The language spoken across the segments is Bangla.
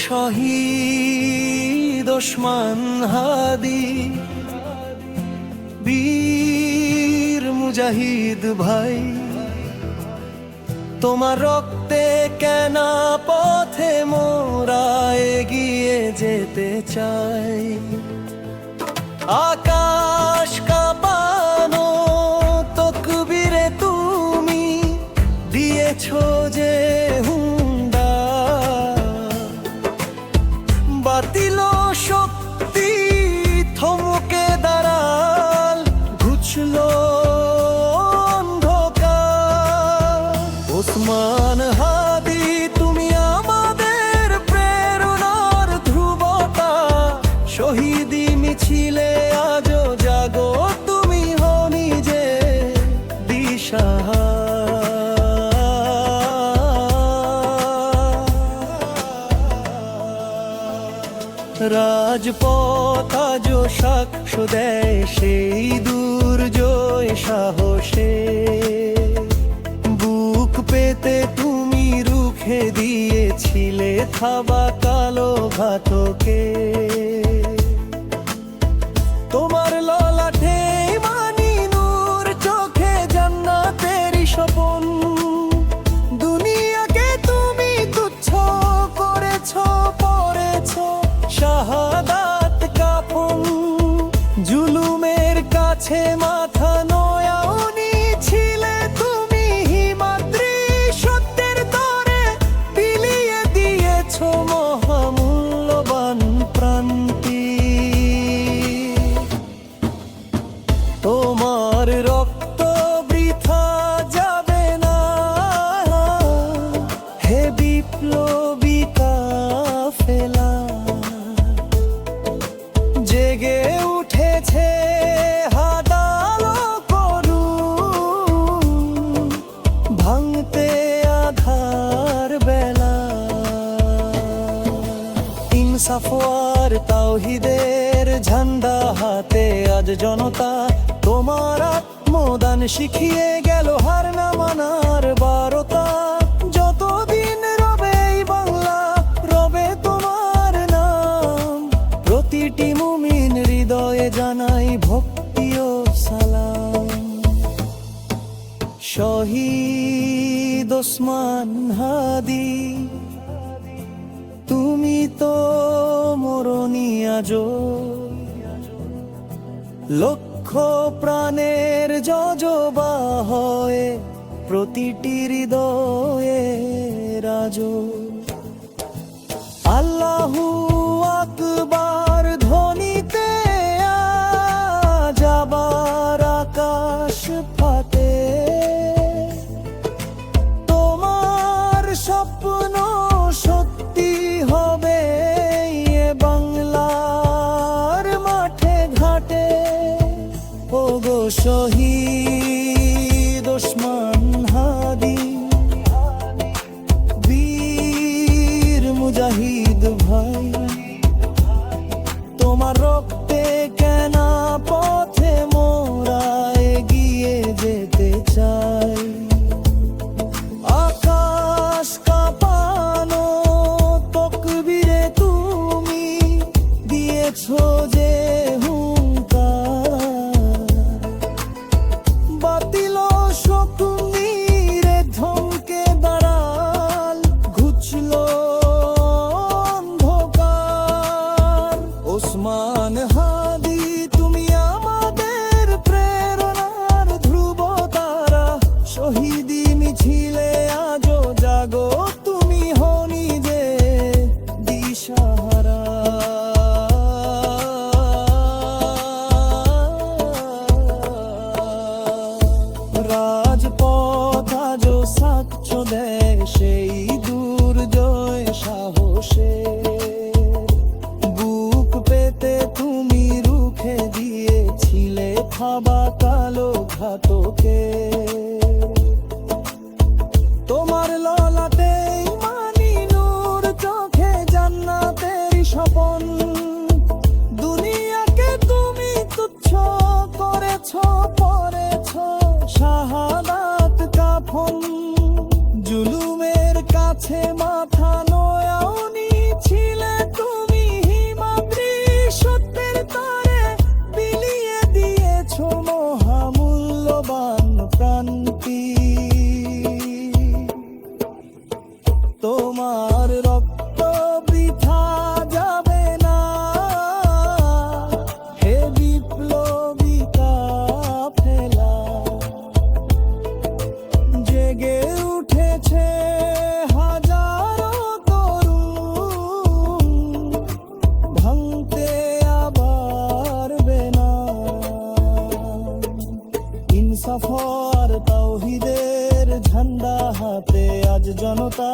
শহীদ ওসমান হাদি, বীর মুজাহিদ ভাই, তোমার রক্তে কেনা পথে মোরা এগিয়ে যেতে চাই। আকাশ কাঁপানো তকবীরে তুমি দিয়েছো যে হুঙ্কার, বাতিল শক্তি থমকে দাঁড়াল, ঘুচলো অন্ধকার। ওসমান হাদি তুমি আমাদের প্রেরণার ধ্রুবতা, শহীদি মিছিলে আজো জাগো তুমি হও নিজে দিশাহারা। রাজপথ আজো সাক্ষ্য দেয় সেই দুর্জয় সাহসে, বুক পেতে তুমি রুখে দিয়েছিলে থাবা কালো ঘাতকে। তোমার ললাটে মানি নূর, চোখে জান্নাতেরই স্বপন, দুনিয়াকে তুমি তুচ্ছ করেছো, পড়েছো শাহাদাত কাফন। জুলুমের কাছে মাথা নয়াওনি ছিলে তুমি হিমাদ্রি, সত্যের তরে বিলিয়ে দিয়েছো মহামূল্যবান প্রান্তি। তোমার রক্ত বৃথা যাবে না হে বিপ্লবী কাফেলা, জেগে উঠেছে হাদালো করুণ, ভাঙতে আধার বেলা। ইনসাফ আর তাওহীদের ঝান্ডা হাতে আজ জনতা, তোমার আত্মদান শিখিয়ে গেল হার না মানার বারতা। যতদিন রবে এই বাংলা, রবে তোমার নাম, প্রতিটি মুমিন হৃদয়ে জানাই ভক্তি ও সালাম। শহীদ ওসমান হাদি তুমি তো মরণি আজো, লক্ষ প্রাণের যজবা হয়ে প্রতিটি হৃদয়ে রাজো। আল্লাহু আকবার ধ্বনিতে যাবার আকাশ ফাটে, তোমার স্বপ্ন সত্যি হবে এ বাংলার মাঠে ঘাটে। ওগো শহীদ ওসমান হাদি, বীর মুজাহিদ ভাই, তোমার রক্তে কেনা পথে মোরা এগিয়ে যেতে চাই। আকাশ কাঁপানো তকবীরে তুমি দিয়েছো যে হুঙ্কার, বাতিল শক্তিরে ধমকে দাঁড়াল, ঘুচলো অন্ধকার। ওসমান হাদি তুমি আমাদের প্রেরণার ধ্রুবতারা, শহীদি মিছিলে আজো জাগো তুমি হও নিজে দিশাহারা। রাজপথ আজো সাক্ষ্য দেয় সেই দুর্জয় সাহসে, বুক পেতে তুমি রুখে দিয়েছিলে থাবা কালো ঘাতকে। তোমার ললাটে মানি নূর, চোখে জান্নাতেরই স্বপন, দুনিয়াকে তুমি তুচ্ছ করেছো, পড়েছো শাহাদাত কাফন। জুলুমের কাছে মাথা নয়াওনি ছিল তোমার রক্ত বৃথা যাবে না। হে বিপ্লবী কাফেলা, জেগে উঠেছে হাজারো তরুণ, ভাঙতে আবার বেনা। ইনসাফ আর তাওহীদের ঝান্ডা হাতে আজ জনতা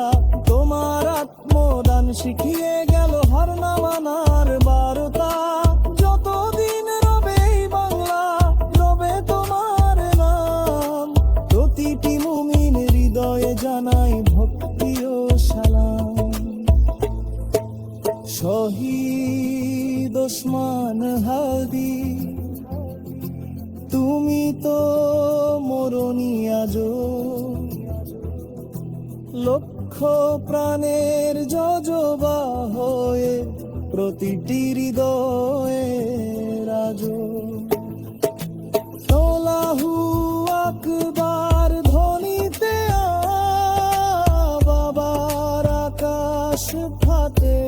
তোমার আত্মদান শিখিয়ে গেল হার না মানার বারতা। যতদিন রবে এই বাংলা, রবে তোমার নাম, প্রতিটি মুমিন হৃদয়ে জানাই ভক্তি ও সালাম। শহীদ ওসমান হাদি, তুমি তো মরণি আজো, লক্ষ প্রাণের যজবা হয়ে প্রতিটি হৃদয়ে রাজো। আল্লাহু আকবার ধ্বনিতে বাবার আকাশ ফাটে,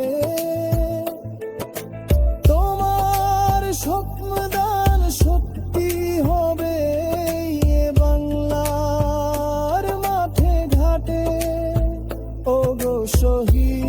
তোমার স্বপ্নদান সত্যি হবে এ বাংলার মাঠে ঘাটে। ওগো শহীদ